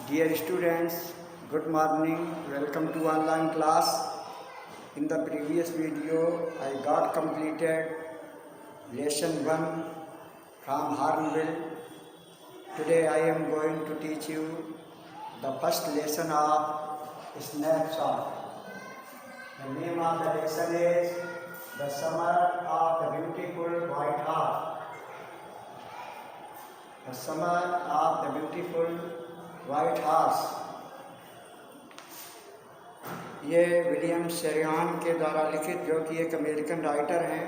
Dear students, good morning. Welcome to online class. In the previous video, I got completed lesson 1 from Hornbill. Today I am going to teach you the first lesson of snapshot. The name of the lesson is The Summer of the Beautiful White Horse. The Summer of the Beautiful White Horse. ये William शेरियान के द्वारा लिखित, जो कि एक American writer हैं,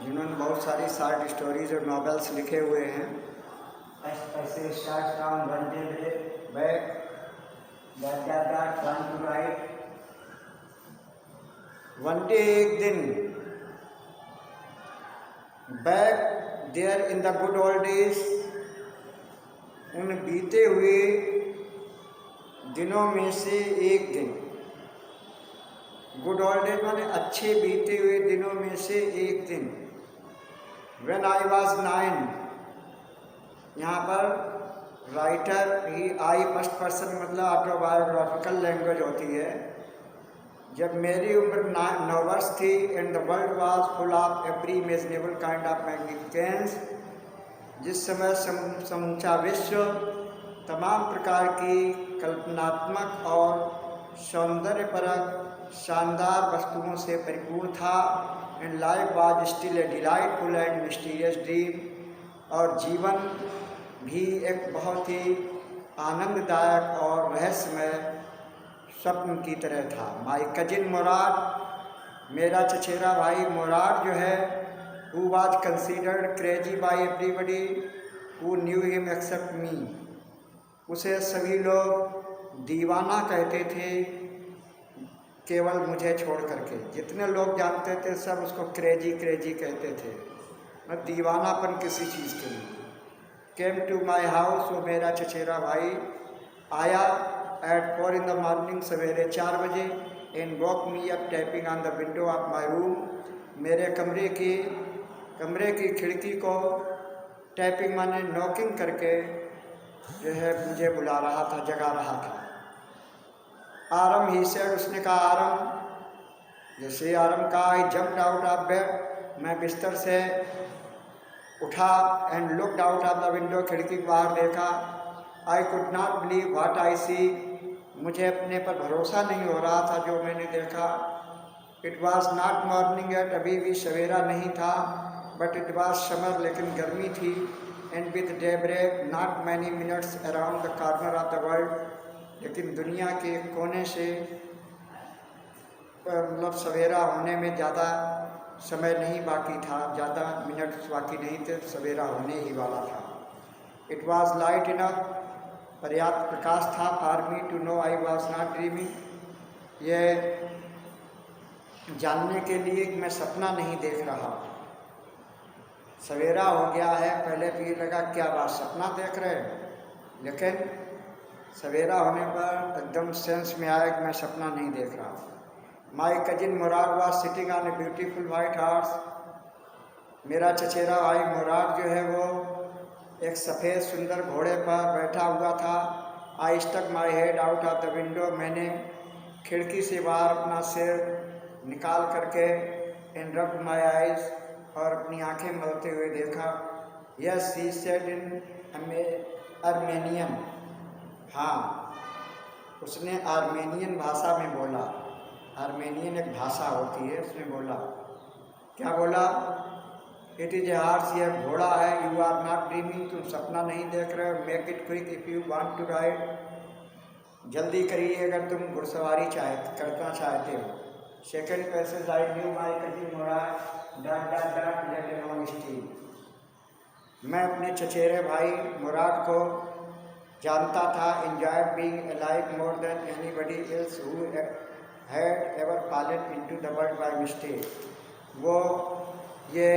जिन्होंने बहुत सारी शॉर्ट स्टोरीज और नॉवेल्स लिखे हुए हैं। ऐसे start from one day back that want to write. One day, एक दिन, back there in the good old days, उन बीते हुए दिनों में से एक दिन। गुड ओल्ड डेज माने अच्छे बीते हुए दिनों में से एक दिन। व्हेन आई वॉज 9, यहाँ पर राइटर ही आई फर्स्ट पर्सन मतलब ऑटोबायोग्राफिकल लैंग्वेज होती है। जब मेरी उम्र 9 वर्ष थी, and the world was full of every imaginable kind of magnificence, जिस समय समूचा विश्व तमाम प्रकार की कल्पनात्मक और सौंदर्यपरक शानदार वस्तुओं से परिपूर्ण था। And life was still a delightful and mysterious dream, और जीवन भी एक बहुत ही आनंददायक और रहस्यमय स्वप्न की तरह था। माई कजिन मुराद, मेरा चचेरा भाई मुराद जो है, who was considered crazy by everybody who knew him except me, उसे सभी लोग दीवाना कहते थे केवल मुझे छोड़ करके। जितने लोग जानते थे सब उसको क्रेजी कहते थे, मतलब दीवानापन किसी चीज़ के लिए। केम टू माई हाउस, वो मेरा चचेरा भाई आया एट 4 in the morning, सवेरे 4 बजे। And walk me up tapping on the window of my room, मेरे कमरे की खिड़की को टैपिंग माने नॉकिंग करके जो है मुझे बुला रहा था, जगा रहा था। आरम, ही सेड, उसने कहा आरम। जैसे आरम कहा, I jumped out of bed, मैं बिस्तर से उठा। And looked out of the window, खिड़की के बाहर देखा। I could not believe what I see, मुझे अपने पर भरोसा नहीं हो रहा था जो मैंने देखा। It was not morning yet, अभी भी सवेरा नहीं था। बट इट वॉज समर, लेकिन गर्मी थी। And with daybreak not many minutes around the corner of the world, लेकिन दुनिया के कोने से मतलब सवेरा होने में ज़्यादा समय नहीं बाकी था, ज़्यादा मिनट्स बाकी नहीं थे, सवेरा होने ही वाला था। इट वॉज लाइट इनफ, पर्याप्त प्रकाश था। For me to know I was not dreaming, ये जानने के लिए कि मैं सपना नहीं देख रहा। सवेरा हो गया है, पहले तो ये लगा क्या बात सपना देख रहे हैं, लेकिन सवेरा होने पर एकदम सेंस में आया कि मैं सपना नहीं देख रहा। माई cousin Murad was sitting on a beautiful white horse, मेरा चचेरा भाई मुराद जो है वो एक सफ़ेद सुंदर घोड़े पर बैठा हुआ था। I stuck my head out of the window, मैंने खिड़की से बाहर अपना सिर निकाल करके एंड रब्ड माई आइज, और अपनी आंखें मलते हुए देखा। Yes, he said in Armenian, हाँ उसने आर्मेनियन भाषा में बोला। आर्मेनियन एक भाषा होती है, उसने बोला। क्या बोला? इट इज़ ए हॉर्स, यह घोड़ा है। यू आर नॉट ड्रीमिंग, तुम सपना नहीं देख रहे हो। Make it quick if you want to ride, जल्दी करिए अगर तुम घुड़सवारी करना चाहते हो। Second passage, I knew my cousin Mourad long still, मैं अपने चचेरे भाई मुराद को जानता था। Enjoyed being alive more than anybody else who had ever fallen into the world by mistake, वो ये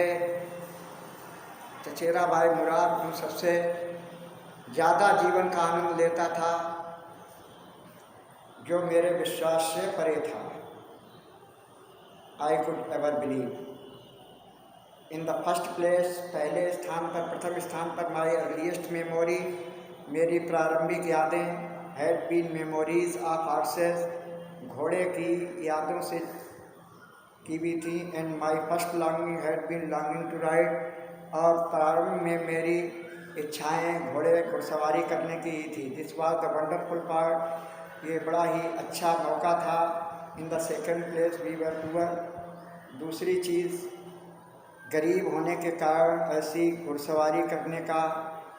चचेरा भाई मुराद उन सबसे ज़्यादा जीवन का आनंद लेता था जो मेरे विश्वास से परे था। I could ever believe. In the first place, पहले स्थान पर, प्रथम स्थान पर, माई अर्लीस्ट मेमोरी, मेरी प्रारंभिक यादें had been memories of horses, घोड़े की यादों से की भी थी। And my first longing had been longing to ride, और प्रारंभ में मेरी इच्छाएं घुड़सवारी करने की ही थी। This was the wonderful part, ये बड़ा ही अच्छा मौका था। In the second place we were poor, दूसरी चीज़ गरीब होने के कारण ऐसी घुड़सवारी करने का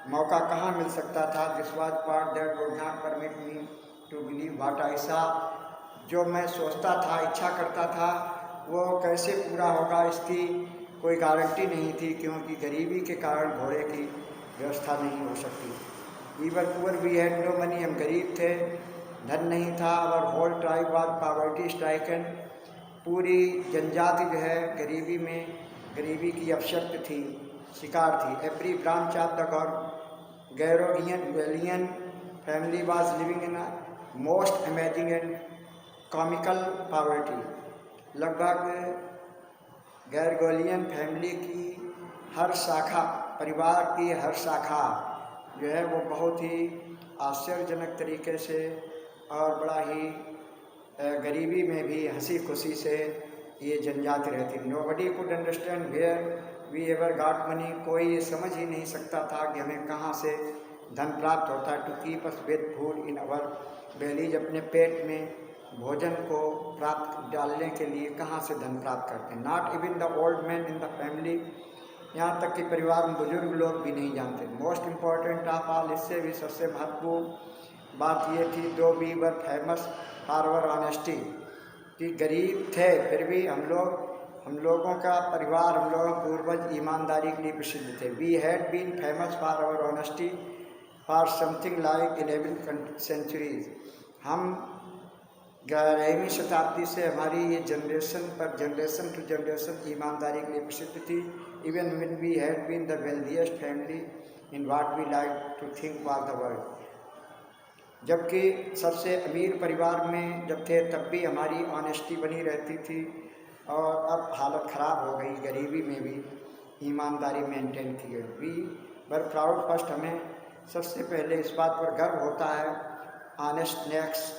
मौका कहाँ मिल सकता था। This was part that would not permit me to believe what I saw, जो मैं सोचता था, इच्छा करता था, वो कैसे पूरा होगा इसकी कोई गारंटी नहीं थी, क्योंकि गरीबी के कारण घोड़े की व्यवस्था नहीं हो सकती। We were poor, we had no money, हम गरीब थे, धन नहीं था। और whole tribe was poverty stricken, पूरी जनजाति जो है गरीबी की अवशक्त थी, शिकार थी। Every branch of the Garoghlanian family was living in most amazing and comical poverty, लगभग गैरगोलियन फैमिली की हर शाखा, परिवार की हर शाखा जो है वो बहुत ही आश्चर्यजनक तरीके से और बड़ा ही गरीबी में भी हंसी खुशी से ये जनजाति रहती। Nobody could understand where we ever got money, कोई ये समझ ही नहीं सकता था कि हमें कहाँ से धन प्राप्त होता है। To keep us with food in our bellies, अपने पेट में भोजन को प्राप्त डालने के लिए कहाँ से धन प्राप्त करते हैं। Not even the old man in the family, यहाँ तक कि परिवार में बुजुर्ग लोग भी नहीं जानते। मोस्ट इम्पॉर्टेंट ऑफ ऑल, इससे भी सबसे महत्वपूर्ण बात ये थी, though we were famous for our honesty, कि गरीब थे फिर भी हम लोगों का परिवार, हम लोगों पूर्वज ईमानदारी के लिए प्रसिद्ध थे। We had been famous for our honesty for something like 11th centuries, हम 11वीं शताब्दी से हमारी ये जनरेशन टू जनरेशन ईमानदारी के लिए प्रसिद्ध थी। Even when we had been the wealthiest family in what we like to think was the world, जबकि सबसे अमीर परिवार में जब थे तब भी हमारी ऑनेस्टी बनी रहती थी, और अब हालत ख़राब हो गई, गरीबी में भी ईमानदारी मेंटेन की गई। वी वर प्राउड फर्स्ट, हमें सबसे पहले इस बात पर गर्व होता है ऑनेस्टनेस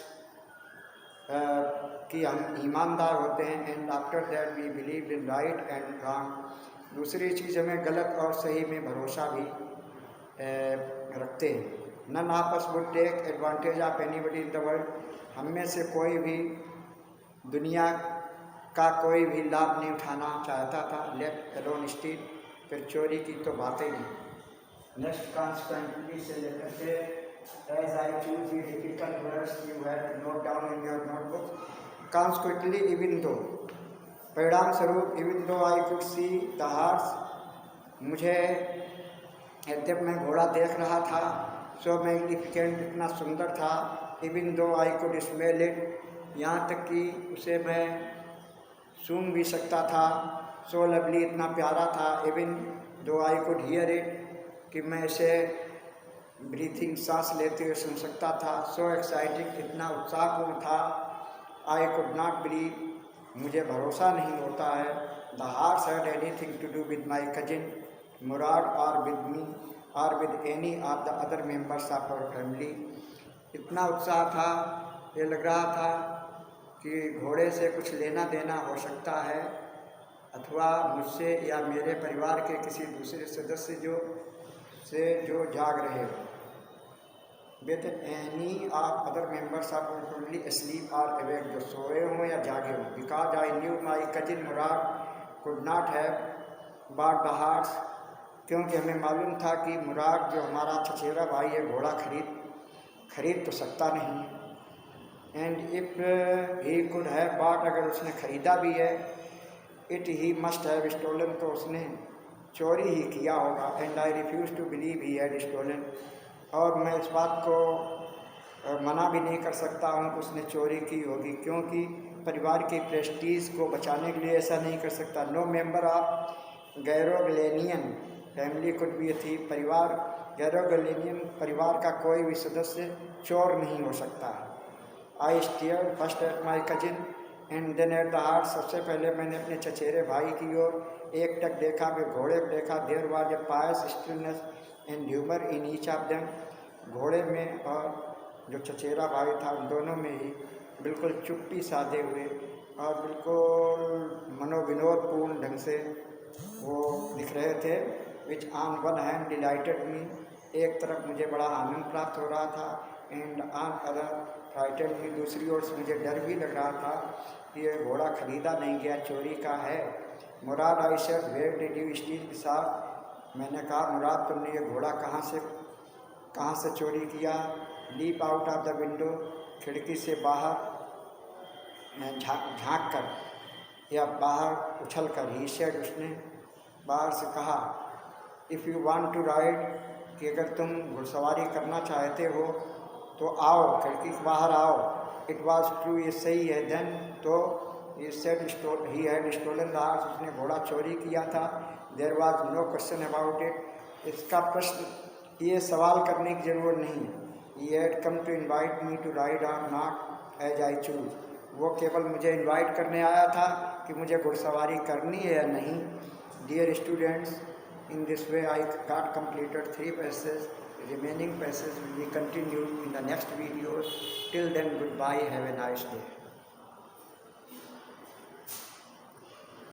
कि हम ईमानदार होते हैं। And after that we believe in right and wrong, दूसरी चीज़ हमें गलत और सही में भरोसा भी रखते हैं। None of us would take advantage of anybody in the world, हम में से कोई भी दुनिया का कोई भी लाभ नहीं उठाना चाहता था। लेट अलोन स्टील, फिर चोरी की तो बातें नहीं। नेक्स्ट कॉन्स्टेंटली से लेकर के as I choose the difficult words you have to note down in your notebook. Consequently, even though, परिणाम स्वरूप, even though I could see the horse, मुझे यद्यप मैं घोड़ा देख रहा था, so magnificent, इतना सुंदर था, even though I could smell it, यहाँ तक कि उसे मैं सूंघ भी सकता था, so lovely, इतना प्यारा था, even though I could hear it, कि मैं इसे ब्रीथिंग सांस लेते हुए सुन सकता था, सो एक्साइटिंग, इतना उत्साहपूर्ण था, आई कुड नॉट बिलीव, मुझे भरोसा नहीं होता है, the horse had anything to do with my cousin Mourad or with me or with any of the other members of our family. इतना उत्साह था, ये लग रहा था कि घोड़े से कुछ लेना देना हो सकता है, अथवा मुझसे या मेरे परिवार के किसी दूसरे सदस्य जो जाग रहे हो। With any of other members of family asleep और अवेक, जो सोए हों या जागे हों। Because I knew my cousin Mourad could not have bought the horse, क्योंकि हमें मालूम था कि मुराद जो हमारा चचेरा भाई है, घोड़ा खरीद तो सकता नहीं। And if he could have bought, अगर उसने ख़रीदा भी है, it he must have stolen, तो उसने चोरी ही किया होगा। And I refuse to believe he had stolen, और मैं इस बात को मना भी नहीं कर सकता हूँ कि उसने चोरी की होगी, क्योंकि परिवार के प्रेस्टीज को बचाने के लिए ऐसा नहीं कर सकता। No member of Garoghlanian family could be thief, Garoghlanian परिवार का कोई भी सदस्य चोर नहीं हो सकता। I stared first at my cousin and then at the horse, सबसे पहले मैंने अपने चचेरे भाई की ओर एक टक देखा, फिर घोड़े को देखा। There was a pious stillness and humour in each of them, घोड़े में और जो चचेरा भाई था उन दोनों में ही बिल्कुल चुप्पी साधे हुए और बिल्कुल मनोविनोदपूर्ण ढंग से वो दिख रहे थे। Which on one hand dilated मी, एक तरफ मुझे बड़ा आनंद प्राप्त हो रहा था, एंड ऑन अदर फ्राइटेड मी, दूसरी ओर से मुझे डर भी लग रहा था कि ये घोड़ा खरीदा नहीं गया, चोरी का है। Mourad, I said, where did you steal this horse, मैंने कहा मुराद तुमने ये घोड़ा कहाँ से चोरी किया। Leap out of the window, खिड़की से बाहर झांक कर या बाहर उछल कर, ही सेड, उसने बाहर से कहा, if you want to ride, कि अगर तुम घुड़सवारी करना चाहते हो तो आओ, खिड़की से बाहर आओ। इट वॉज ट्रू, ये सही है। देन, तो ये said he had stolen the horse, उसने घोड़ा चोरी किया था। There was no question about it, इसका प्रश्न, ये सवाल करने की ज़रूरत नहीं। He had come to invite me to ride और नॉट एज आई चूज, वो केवल मुझे इन्वाइट करने आया था कि मुझे घुड़सवारी करनी है या नहीं। Dear students, in this way I got completed 3 passages. Remaining passages will be continued in the next videos. Till then, goodbye, have a nice day.